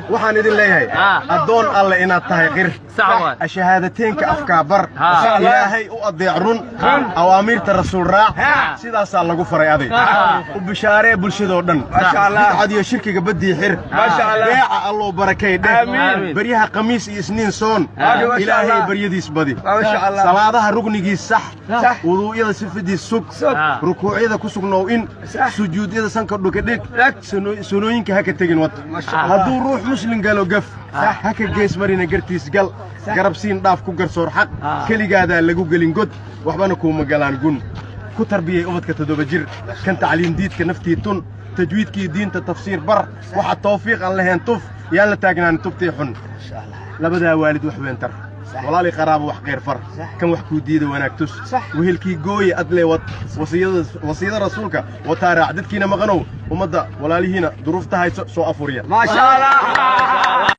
waxaan idin leeyahay addoon alle inaad tahay qir shahaadateynka afkaa bar ilaahay u adeec run awaamiirta rasuul raac sidaasaa lagu faray aday u bishaaree bulshadoo dhan bidcad iyo shirkiga baddii xir beeca alloo barakay dheh baryaha khamiis iyo isniin soon ilaahay baryadiis badi salaadaha rugnigiis sax wuduu'yada sifadiis sug rukuucyada ku sugnow in sujuudyada sanka dhuka dhig sunooyinka haka tegin wad hadduu ruux muslim galo gaf haka gees marina gartiis gal garabsiin dhaaf ku garsoor xaq keligaadaa lagu gelin god waxbana kuuma galaan gun ku tarbiyey ubadka 7 jir kan tacliin diidka naftii tun tajwiidkii diinta tafsiir bar waxa tawfiiq aan lahayn tuf yaan la taagnaan tubtii xun labadaa waalid wax weyn tar walaalii qaraabo wax qeyr far kan wax ku diido wanaag tus wehelkii gooye adlee wad wasiyada rasuulka wa taariikh dadkiina maqanow ummadda walaalihiina duruufta hayso soo afuriya ma sha Allah